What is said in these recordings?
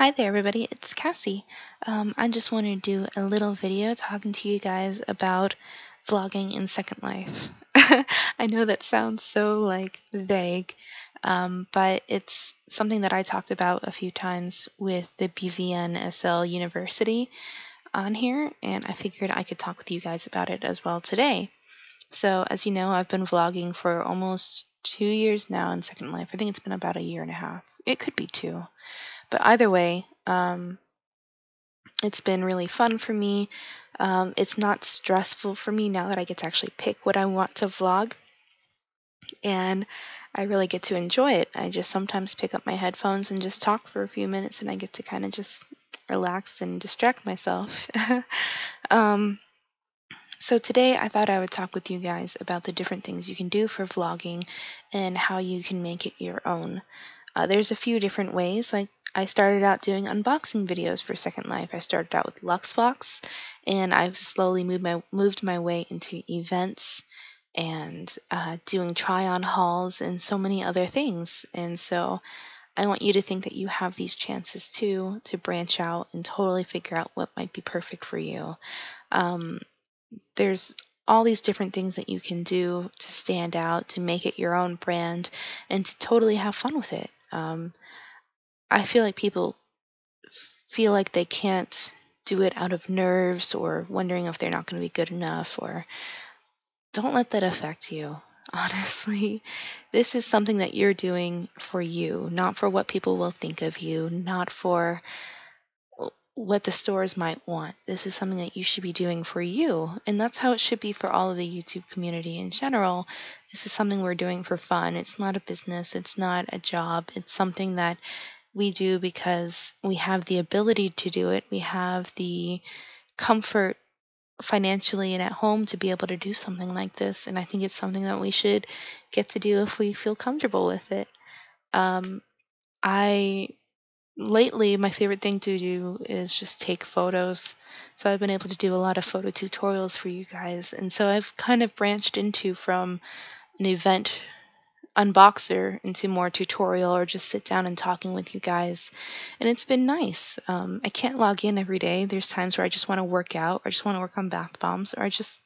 Hi there, everybody. It's Cassie. I just wanted to do a little video talking to you guys about vlogging in Second Life. I know that sounds so vague, but it's something that I talked about a few times with the BVN SL University on here, and I figured I could talk with you guys about it as well today. So, as you know, I've been vlogging for almost 2 years now in Second Life. I think it's been about a year and a half. It could be two. But either way, it's been really fun for me. It's not stressful for me now that I get to actually pick what I want to vlog, and I really get to enjoy it. I just sometimes pick up my headphones and just talk for a few minutes, and I get to kind of just relax and distract myself. um, so today I thought I would talk with you guys about the different things you can do for vlogging and how you can make it your own. There's a few different ways. Like I started out doing unboxing videos for Second Life. I started out with Luxbox, and I've slowly moved my way into events and doing try-on hauls and so many other things. And so I want you to think that you have these chances too to branch out and totally figure out what might be perfect for you. There's all these different things that you can do to stand out, to make it your own brand, and to totally have fun with it. I feel like people feel like they can't do it out of nerves or wondering if they're not going to be good enough, or don't let that affect you. Honestly, this is something that you're doing for you, not for what people will think of you, not for what the stores might want. This is something that you should be doing for you. And that's how it should be for all of the YouTube community in general. This is something we're doing for fun. It's not a business, it's not a job. It's something that we do because we have the ability to do it. We have the comfort financially and at home to be able to do something like this. And I think it's something that we should get to do if we feel comfortable with it. I lately, my favorite thing to do is just take photos. So I've been able to do a lot of photo tutorials for you guys. And so I've kind of branched into from an event unboxer into more tutorial or just sit down and talking with you guys. And it's been nice. I can't log in every day. There's times where I just want to work out, or I just want to work on bath bombs, or I just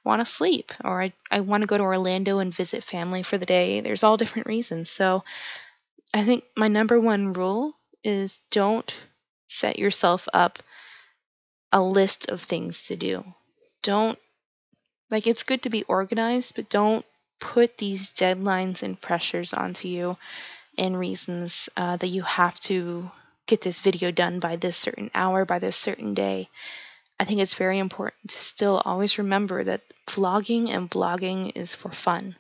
want to sleep, or I want to go to Orlando and visit family for the day. There's all different reasons. So I think my number one rule is don't set yourself up a list of things to do. Don't, like, it's good to be organized, but don't put these deadlines and pressures onto you and reasons that you have to get this video done by this certain hour, by this certain day. I think it's very important to still always remember that vlogging and blogging is for fun.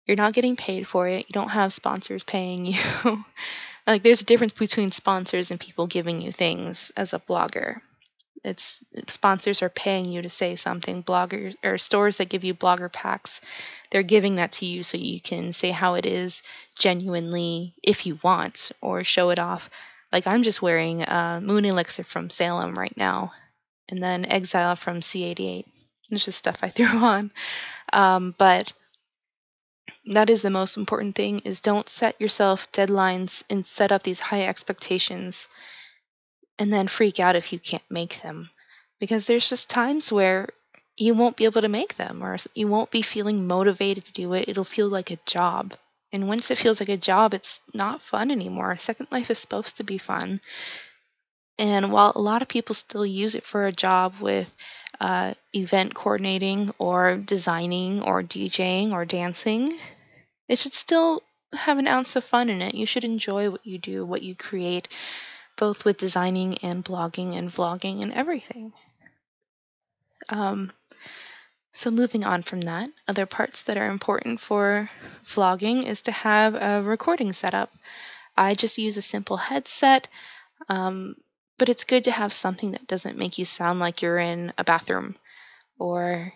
You're not getting paid for it. You don't have sponsors paying you. Like, there's a difference between sponsors and people giving you things as a blogger. It's sponsors are paying you to say something. Bloggers or stores that give you blogger packs, they're giving that to you so you can say how it is genuinely if you want, or show it off. Like I'm just wearing Moon Elixir from Salem right now, and then Exile from C88. It's just stuff I threw on. But that is the most important thing, is don't set yourself deadlines and set up these high expectations and then freak out if you can't make them. Because there's just times where you won't be able to make them, or you won't be feeling motivated to do it. It'll feel like a job. And once it feels like a job, it's not fun anymore. Second Life is supposed to be fun. And while a lot of people still use it for a job with event coordinating or designing or DJing or dancing, it should still have an ounce of fun in it. You should enjoy what you do, what you create, both with designing and blogging and vlogging and everything. So moving on from that, other parts that are important for vlogging is to have a recording setup. I just use a simple headset, but it's good to have something that doesn't make you sound like you're in a bathroom, or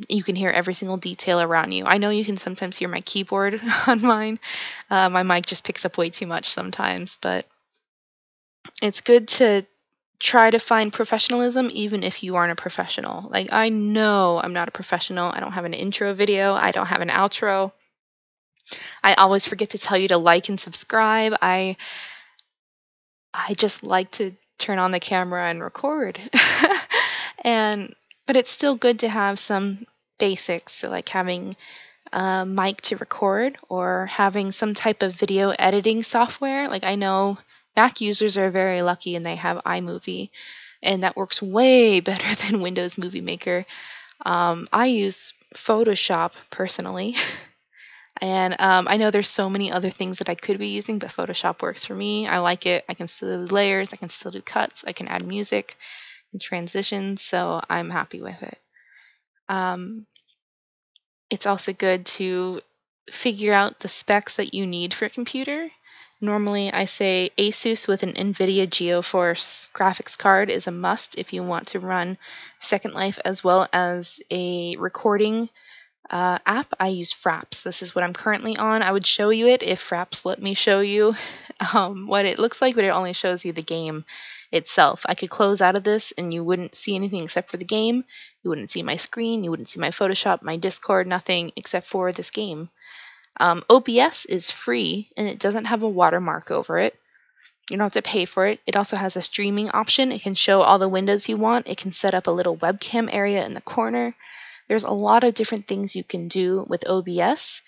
you can hear every single detail around you. I know you can sometimes hear my keyboard on mine. My mic just picks up way too much sometimes, but it's good to try to find professionalism even if you aren't a professional. Like, I know I'm not a professional. I don't have an intro video. I don't have an outro. I always forget to tell you to like and subscribe. I just like to turn on the camera and record. But it's still good to have some basics, so like having a mic to record or having some type of video editing software. Like I know Mac users are very lucky and they have iMovie, and that works way better than Windows Movie Maker. I use Photoshop personally. And I know there's so many other things that I could be using, but Photoshop works for me. I like it. I can still do layers. I can still do cuts. I can add music and transitions, so I'm happy with it. It's also good to figure out the specs that you need for a computer. Normally, I say Asus with an NVIDIA GeForce graphics card is a must if you want to run Second Life as well as a recording app. I use Fraps. This is what I'm currently on. I would show you it if Fraps let me show you what it looks like, but it only shows you the game itself. I could close out of this and you wouldn't see anything except for the game. You wouldn't see my screen. You wouldn't see my Photoshop, my Discord, nothing except for this game. OBS is free and it doesn't have a watermark over it. You don't have to pay for it. It also has a streaming option. It can show all the windows you want. It can set up a little webcam area in the corner. There's a lot of different things you can do with OBS,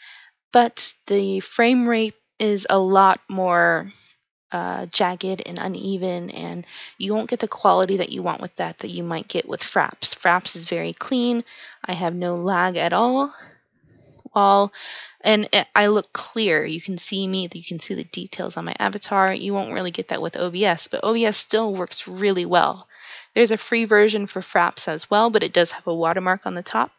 but the frame rate is a lot more jagged and uneven, and you won't get the quality that you want with that you might get with Fraps. Fraps is very clean. I have no lag at all. I look clear. You can see me. You can see the details on my avatar. You won't really get that with OBS, but OBS still works really well. There's a free version for Fraps as well, but it does have a watermark on the top.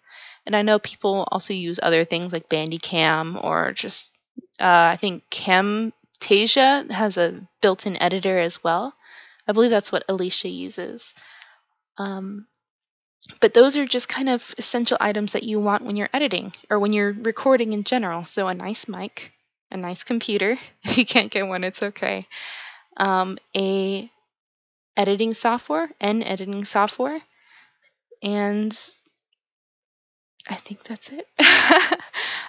And I know people also use other things like Bandicam or just, I think Camtasia has a built-in editor as well. I believe that's what Alicia uses. But those are just kind of essential items that you want when you're editing or when you're recording in general. So a nice mic, a nice computer. If you can't get one, it's okay. A editing software, and I think that's it.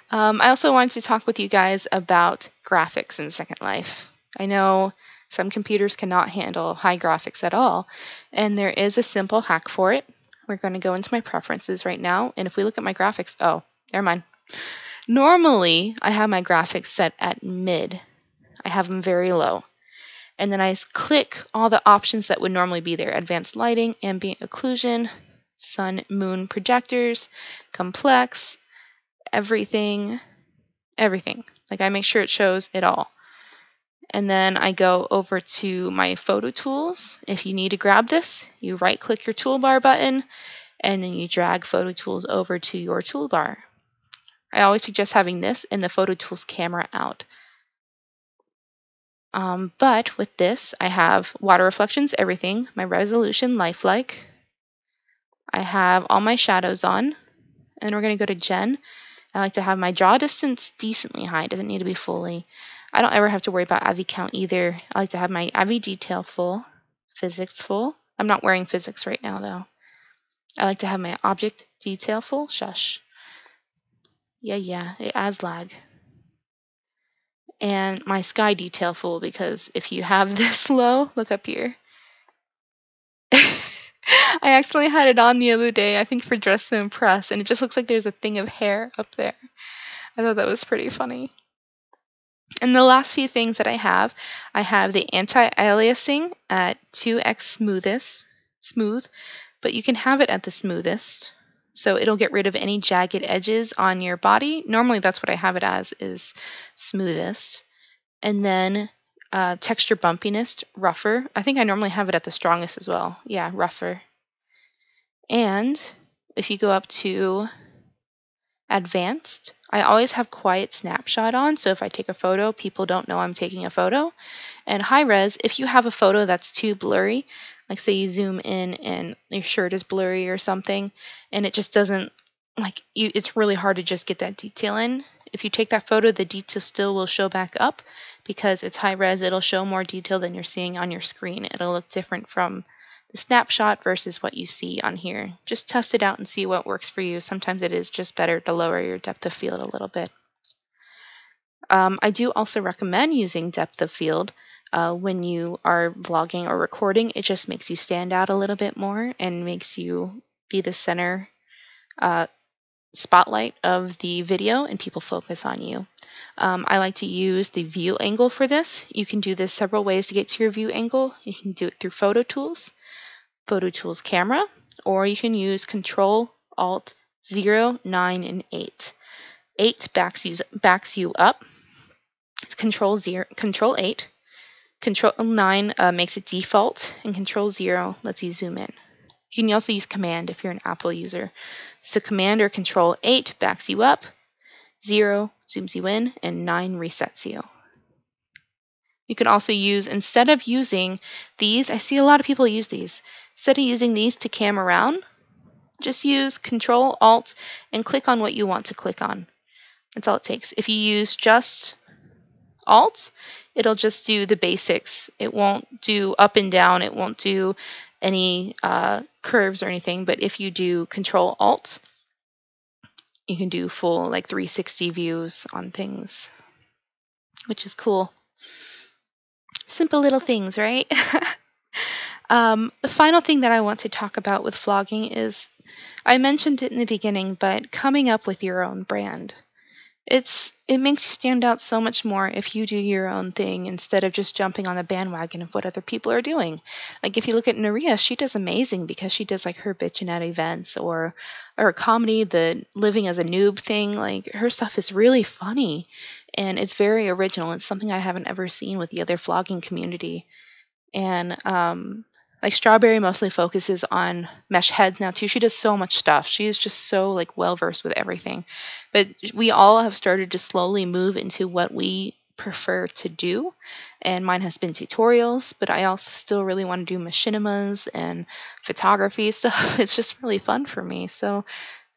I also wanted to talk with you guys about graphics in Second Life. I know some computers cannot handle high graphics at all, and there is a simple hack for it. We're going to go into my preferences right now, and if we look at my graphics, oh, never mind. Normally, I have my graphics set at mid. I have them very low. And then I click all the options that would normally be there. Advanced lighting, ambient occlusion, sun, moon projectors, complex, everything. Like I make sure it shows it all. And then I go over to my photo tools. If you need to grab this, you right click your toolbar button and then you drag photo tools over to your toolbar. I always suggest having this and the photo tools camera out. But with this, I have water reflections, everything, my resolution, lifelike. I have all my shadows on, and we're going to go to Gen. I like to have my draw distance decently high. It doesn't need to be fully. I don't ever have to worry about AVI count either. I like to have my AVI detail full, physics full. I'm not wearing physics right now, though. I like to have my object detail full. Shush. Yeah, it adds lag. And my sky detail full, because if you have this low, look up here. I accidentally had it on the other day, I think for Dress to Impress, and it just looks like there's a thing of hair up there. I thought that was pretty funny. And the last few things that I have the anti-aliasing at 2x smooth, but you can have it at the smoothest. So it'll get rid of any jagged edges on your body. Normally that's what I have it as, is smoothest. And then texture bumpiness, rougher. I think I normally have it at the strongest as well. Yeah, rougher. And if you go up to advanced, I always have quiet snapshot on. So if I take a photo, people don't know I'm taking a photo. And high res, if you have a photo that's too blurry, like say you zoom in and your shirt is blurry or something, and it just doesn't, it's really hard to just get that detail in. If you take that photo, the detail still will show back up because it's high res. It'll show more detail than you're seeing on your screen. It'll look different from the snapshot versus what you see on here. Just test it out and see what works for you. Sometimes it is just better to lower your depth of field a little bit. I do also recommend using depth of field when you are vlogging or recording, it just makes you stand out a little bit more and makes you be the center uh, spotlight of the video and people focus on you. I like to use the view angle for this. You can do this several ways to get to your view angle. You can do it through Photo Tools camera, or you can use Control Alt 0, 9, and 8. 8 backs you up. Control 8. Control 9 makes it default, and Control 0 lets you zoom in. You can also use Command if you're an Apple user. So Command or Control 8 backs you up, 0 zooms you in, and 9 resets you. You can also use, instead of using these, I see a lot of people use these. Instead of using these to cam around, just use Control Alt and click on what you want to click on. That's all it takes. If you use just Alt, it'll just do the basics. It won't do up and down. It won't do any curves or anything. But if you do Control Alt, you can do full like 360 views on things, which is cool. Simple little things, right? The final thing that I want to talk about with vlogging is, I mentioned it in the beginning, but coming up with your own brand. It makes you stand out so much more if you do your own thing instead of just jumping on the bandwagon of what other people are doing. Like if you look at Naria, she does amazing because she does like her bitchin' at events or comedy, the living as a noob thing. Like her stuff is really funny and it's very original. It's something I haven't ever seen with the other vlogging community. And like Strawberry mostly focuses on mesh heads now too. She does so much stuff. She is just so like well versed with everything. But we all have started to slowly move into what we prefer to do. And mine has been tutorials, but I also still really want to do machinimas and photography stuff. It's just really fun for me. So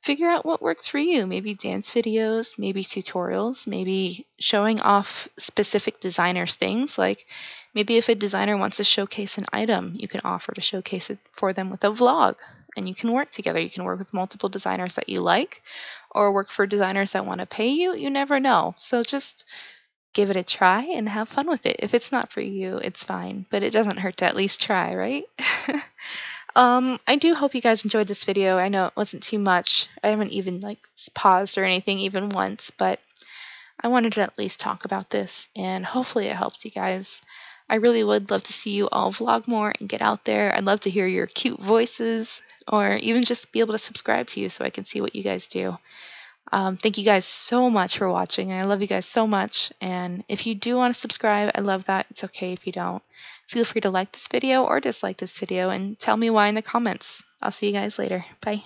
figure out what works for you. Maybe dance videos, maybe tutorials, maybe showing off specific designers' things. Like maybe if a designer wants to showcase an item, you can offer to showcase it for them with a vlog. And you can work together. You can work with multiple designers that you like, or work for designers that want to pay you. You never know. So just give it a try and have fun with it. If it's not for you, it's fine. But it doesn't hurt to at least try, right? I do hope you guys enjoyed this video. I know it wasn't too much. I haven't even like paused or anything even once, but I wanted to at least talk about this and hopefully it helped you guys. I really would love to see you all vlog more and get out there. I'd love to hear your cute voices or even just be able to subscribe to you so I can see what you guys do. Thank you guys so much for watching. I love you guys so much. And if you do want to subscribe, I love that. It's okay if you don't. Feel free to like this video or dislike this video and tell me why in the comments. I'll see you guys later. Bye.